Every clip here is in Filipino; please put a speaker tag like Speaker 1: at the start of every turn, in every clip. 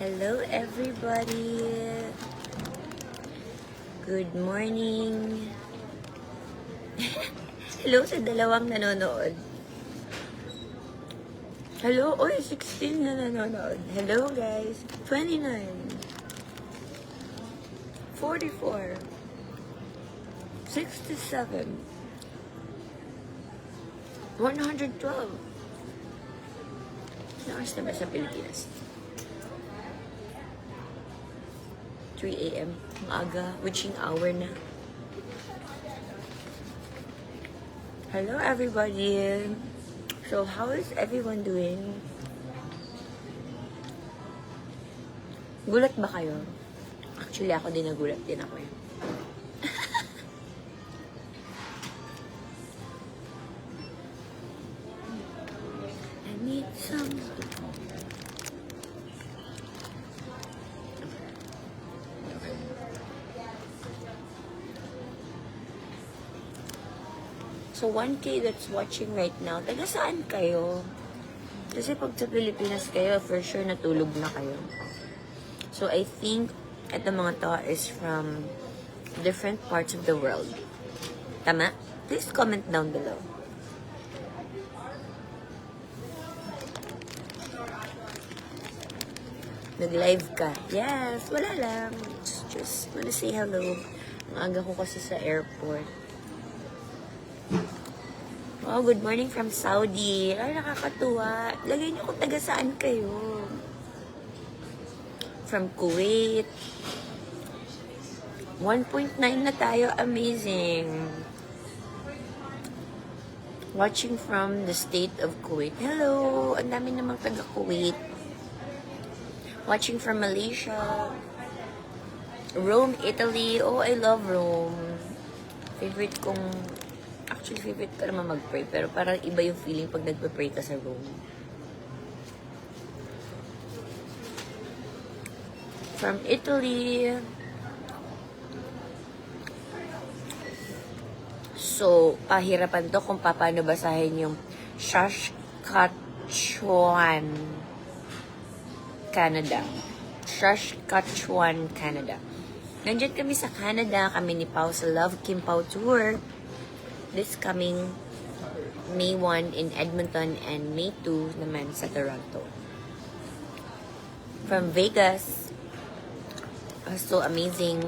Speaker 1: Hello everybody! Good morning! Hello sa dalawang nanonood. Hello! Oy, 16 na nanonood. Hello guys! 29 44 67 112. Nakaas na ba sa Pilipinas? 3 a.m. Maaga, witching hour na. Hello everybody! So, how is everyone doing? Gulat ba kayo? Actually, ako din nagulat din ako eh. I need some... So, 1K that's watching right now, taga saan kayo? Kasi pag sa Pilipinas kayo, for sure natulog na kayo. So, I think ito mga to is from different parts of the world. Tama? Please comment down below. Nag-live ka? Yes, wala lang. Just wanna say hello. Ang aga ko kasi sa airport. Oh, good morning from Saudi. Ay, nakakatuwa. Lagay niyo kung taga saan kayo. From Kuwait. 1.9 na tayo. Amazing. Watching from the state of Kuwait. Hello! Ang dami namang taga Kuwait. Watching from Malaysia. Rome, Italy. Oh, I love Rome. Favorite kong... Actually, favorite ko naman mag-pray. Pero parang iba yung feeling pag nagpa-pray ka sa Rome. From Italy. So, pahirapan to kung paano basahin yung Saskatchewan, Canada. Saskatchewan, Canada. Nandiyan kami sa Canada. Kami ni Pao sa Love Kim Pao Tour. This coming May 1 in Edmonton and May 2 naman sa Toronto. From Vegas. So amazing.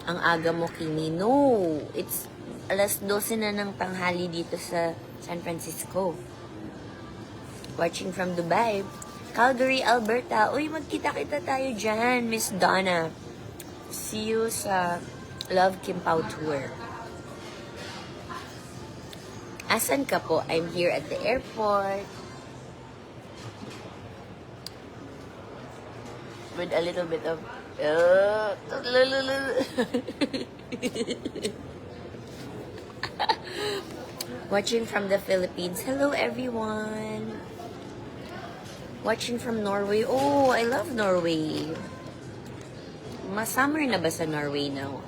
Speaker 1: Ang aga mo, Kimi. No! It's alas 12 na ng tanghali dito sa San Francisco. Watching from Dubai. Calgary, Alberta. Uy, magkita-kita tayo dyan, Miss Donna. See you sa Love Kim Pao Tour. Asan ka po? I'm here at the airport. With a little bit of... Watching from the Philippines. Hello, everyone. Watching from Norway. Oh, I love Norway. Summer na ba sa Norway now?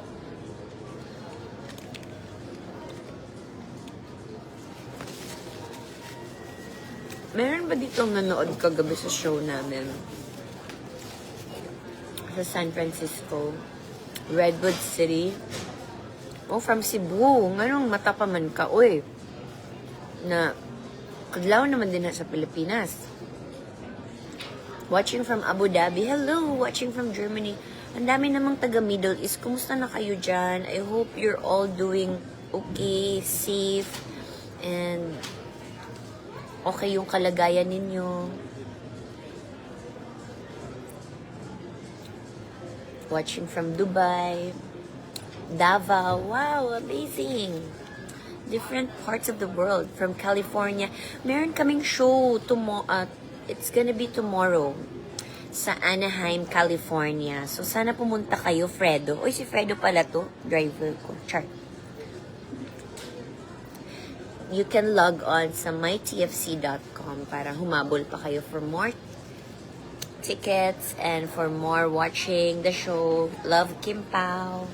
Speaker 1: Meron ba ditong nanood kagabi sa show namin? Sa San Francisco. Redwood City. Oh, from Cebu. Nganong mata pa man ka, oy. Na, kadlaw naman din sa Pilipinas. Watching from Abu Dhabi. Hello! Watching from Germany. Ang dami namang taga Middle East. Kumusta na kayo dyan? I hope you're all doing okay, safe, and okay yung kalagayan ninyo. Watching from Dubai. Davao. Wow, amazing. Different parts of the world. From California. Meron kaming show tomorrow. It's gonna be tomorrow. Sa Anaheim, California. So, sana pumunta kayo, Fredo. Uy, si Fredo pala to. Driver ko. Char. You can log on sa mytfc.com para humabol pa kayo for more tickets and for more watching the show. Love Kim Pao.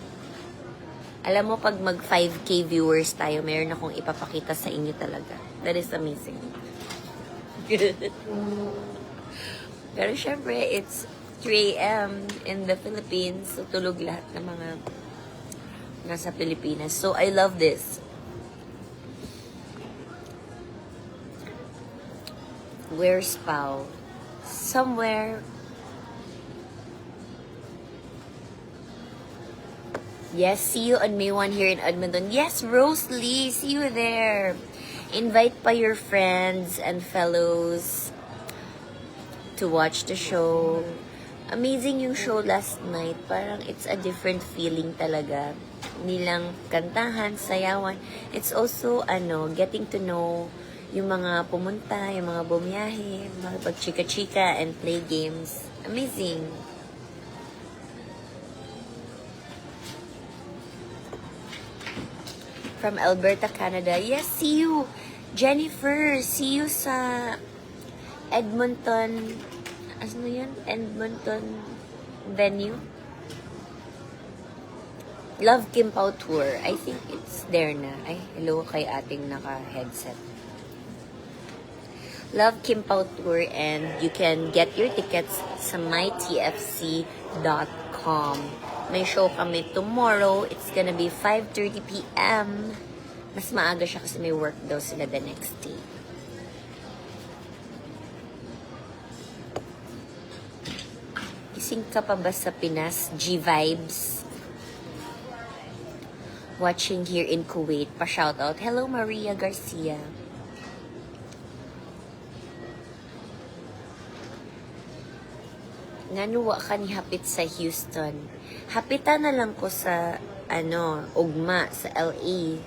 Speaker 1: Alam mo, pag mag 5K viewers tayo, meron akong ipapakita sa inyo talaga. That is amazing. Pero syempre, it's 3 a.m. in the Philippines. So, tulog lahat ng mga nasa Pilipinas. So, I love this. Where's Pao? Somewhere. Yes, see you on May 1 here in Edmonton. Yes, Rose Lee, see you there. Invite pa your friends and fellows to watch the show. Amazing yung show last night. Parang it's a different feeling talaga. Hindi lang kantahan, sayawan. It's also, getting to know yung mga pumunta, yung mga bumiyahe, makipag-chika-chika and play games. Amazing. From Alberta, Canada. Yes, see you. Jennifer, see you sa Edmonton. Ano yun? Edmonton venue. Love Kim Pao Tour. I think it's there na. Ay, hello kay ating naka-headset. Love Kim Pao Tour, and you can get your tickets sa mytfc.com. May show kami tomorrow. It's gonna be 5:30 p.m. Mas maaga siya kasi may work daw sila the next day. Gising ka pa ba sa Pinas? G-Vibes. Watching here in Kuwait. Pa-shoutout. Hello, Maria Garcia. Nanuwa ka ni hapit sa Houston. Hapitan na lang ko sa, ugma, sa LA.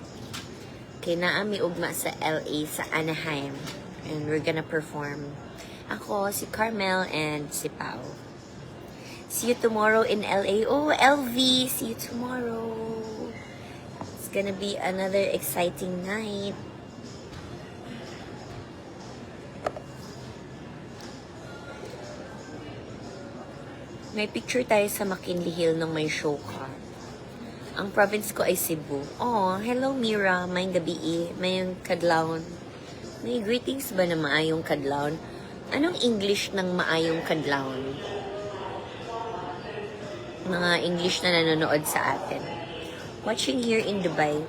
Speaker 1: Kinaami ugma sa LA, sa Anaheim. And we're gonna perform. Ako, si Carmel, and si Pao. See you tomorrow in LA. Oh, LV, see you tomorrow. It's gonna be another exciting night. May picture tayo sa McKinley Hill nung may show ka. Ang province ko ay Cebu. Oh, hello Mira. May gabi may kadlawon. May greetings ba na maayong kadlawon? Anong English ng maayong kadlawon? Mga English na nanonood sa atin. Watching here in Dubai.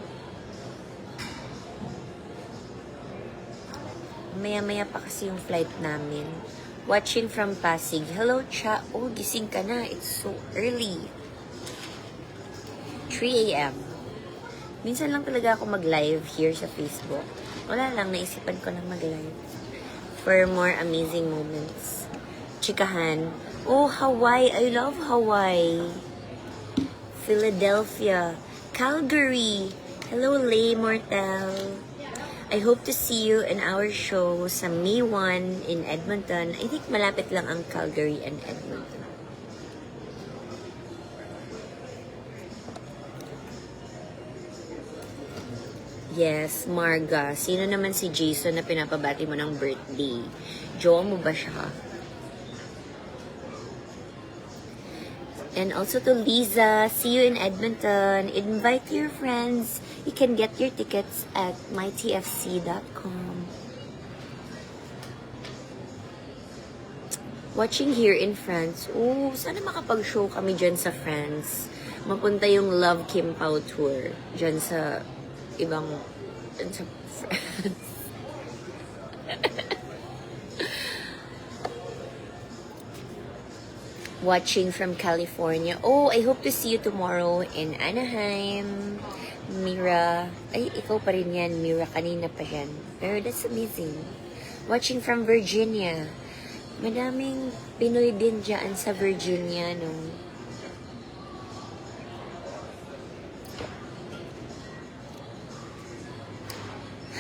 Speaker 1: Maya-maya pa kasi yung flight namin. Watching from Pasig. Hello, Cha. Oh, gising ka na. It's so early. 3 a.m. Minsan lang talaga ako mag-live here sa Facebook. Wala lang, naisipan ko lang mag-live. For more amazing moments. Chikahan. Oh, Hawaii. I love Hawaii. Philadelphia. Calgary. Hello, Lay Mortel. I hope to see you in our show sa May 1 in Edmonton. I think malapit lang ang Calgary and Edmonton. Yes, Marga. Sino naman si Jason na pinapabati mo ng birthday? Jowa mo ba siya? And also to Liza, see you in Edmonton. Invite your friends. You can get your tickets at mytfc.com. Watching here in France. Oh, sana makapag-show kami dyan sa France. Mapunta yung Love Kim Pao Tour. Dyan sa ibang... Dyan sa France. Watching from California. Oh, I hope to see you tomorrow in Anaheim. Mira. Ay, ikaw pa rin yan. Mira, kanina pa yan. Pero that's amazing. Watching from Virginia. Madaming Pinoy din dyan sa Virginia, no?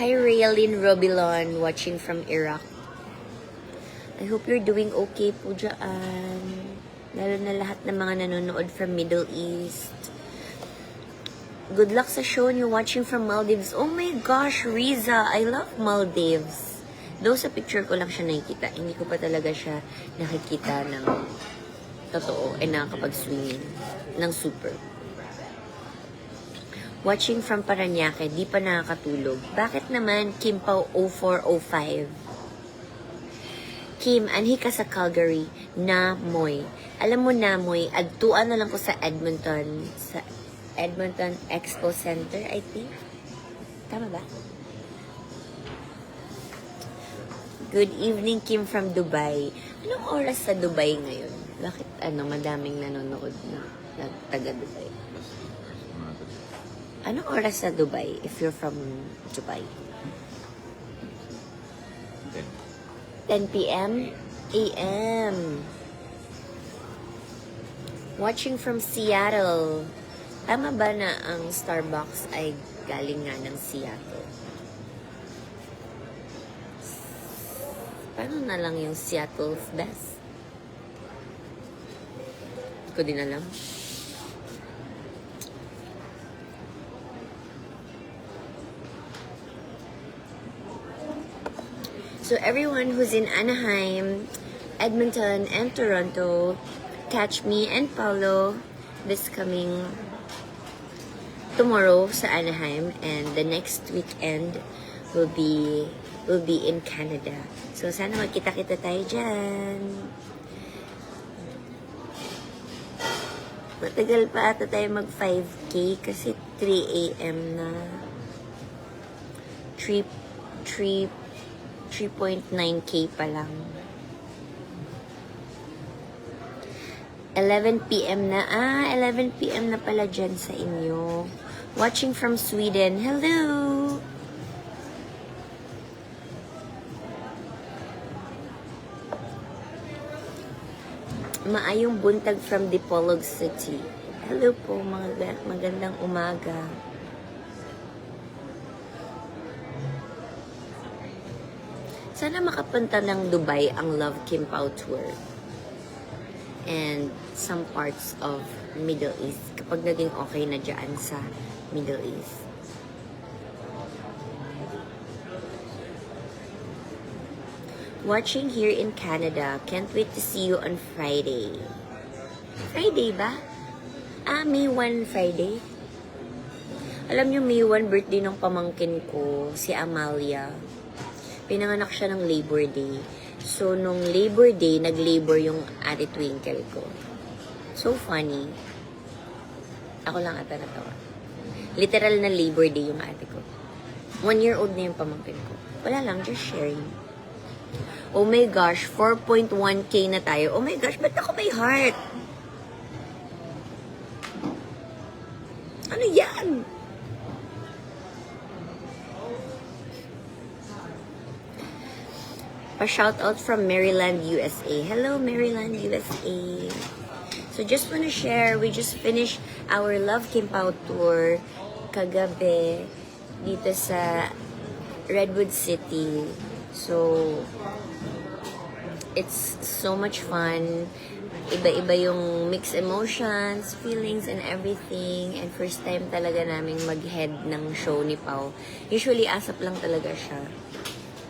Speaker 1: Hi, Raylene Robilon. Watching from Iraq. I hope you're doing okay po dyan. Lalo na lahat ng mga nanonood from Middle East. Good luck sa show niyo watching from Maldives. Oh my gosh, Riza, I love Maldives. Though sa picture ko lang siya nakikita, hindi ko pa talaga siya nakikita ng totoo ay nakakapag-swimming ng super. Watching from Paranaque, di pa nakakatulog. Bakit naman Kim Pao 0405? Kim, anhi ka sa Calgary. Namoy. Alam mo, Namoy, adtuan na lang ko sa Edmonton. Sa Edmonton Expo Center, I think. Tama ba? Good evening, Kim from Dubai. Anong oras sa Dubai ngayon? Bakit madaming nanonood na taga Dubai? Anong oras sa Dubai if you're from Dubai? 10 p.m. a.m. Watching from Seattle. Tama ba na ang Starbucks ay galing nga ng Seattle? Paano na lang yung Seattle's best? Hindi ko din alam. So everyone who's in Anaheim, Edmonton, and Toronto, catch me and Paulo this coming tomorrow sa Anaheim, and the next weekend will be in Canada. So sana magkita-kita tayo dyan. Matagal pa ata tayo mag 5K kasi 3 a.m. na. 3.9K pa lang. 11 p.m. na. 11 p.m. na pala dyan sa inyo. Watching from Sweden. Hello! Maayong buntag from Dipolog City. Hello po, magandang umaga. Sana makapunta ng Dubai ang Love Kim Pao Tour. And some parts of Middle East. Kapag naging okay na dyan sa Middle East. Watching here in Canada. Can't wait to see you on Friday. Friday ba? May 1 Friday. Alam niyo, May 1 birthday ng pamangkin ko, si Amalia. Pinanganak siya ng Labor Day. So, nung Labor Day, nag-labor yung Ate Twinkle ko. So funny. Ako lang ata natawa. Literal na Labor Day yung ate ko. 1-year-old na yung pamangkin ko. Wala lang, just sharing. Oh my gosh, 4.1K na tayo. Oh my gosh, ba't ako may heart? Ano yan? Pa-shoutout from Maryland, USA. Hello, Maryland, USA. So, just want to share, we just finished our Love Kim Pao Tour kagabi dito sa Redwood City. So, it's so much fun. Iba-iba yung mixed emotions, feelings, and everything. And first time talaga naming mag-head ng show ni Pao. Usually, ASAP lang talaga siya.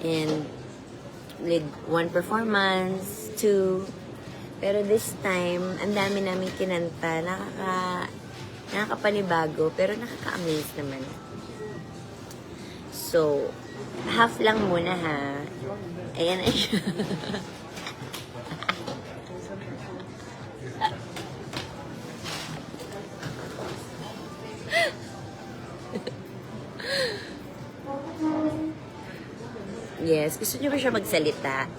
Speaker 1: And like 1 performance, 2. Pero this time, ang dami namin kinanta. Nakakapanibago, pero nakaka-amaze naman. So, half lang muna ha. Ayan na siya. Yes, gusto niyo ba siya magsalita?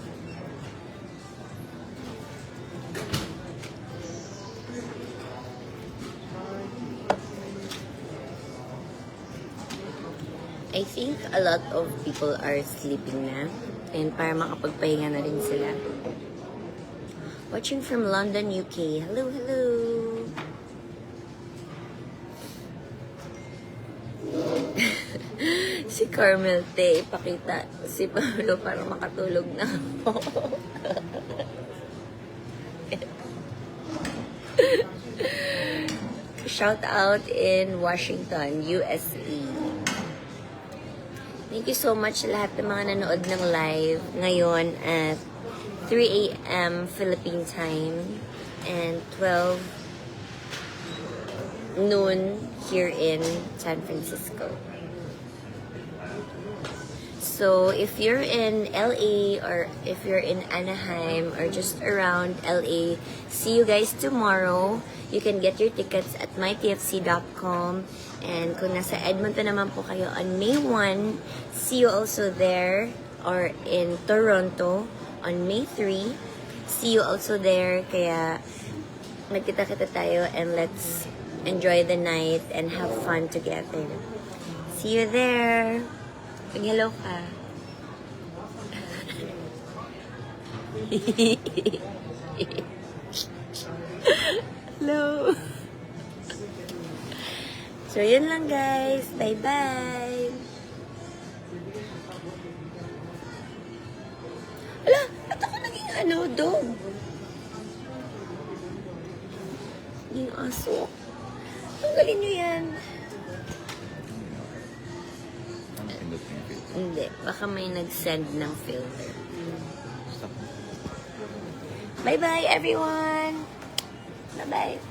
Speaker 1: I think a lot of people are sleeping na. And para makapagpahinga na rin sila. Watching from London, UK. Hello, hello! Si Carmel Te, ipakita si Paulo para makatulog na ako. Shout out in Washington, USA. Thank you so much sa lahat ng mga nanood ng live ngayon at 3 a.m. Philippine time and 12 noon here in San Francisco. So, if you're in LA or if you're in Anaheim or just around LA, see you guys tomorrow. You can get your tickets at mytfc.com. And kung nasa Edmonton naman po kayo on May 1, see you also there. Or in Toronto on May 3, see you also there. Kaya magkita-kita tayo and let's enjoy the night and have fun together. See you there. Mag-hello ka. Hello. So, yun lang guys. Bye-bye. Ala, ba't ako naging dog? Naging aso. Tanggalin nyo yan. Hindi. Baka may nag-send ng filter. Bye-bye, everyone! Bye-bye!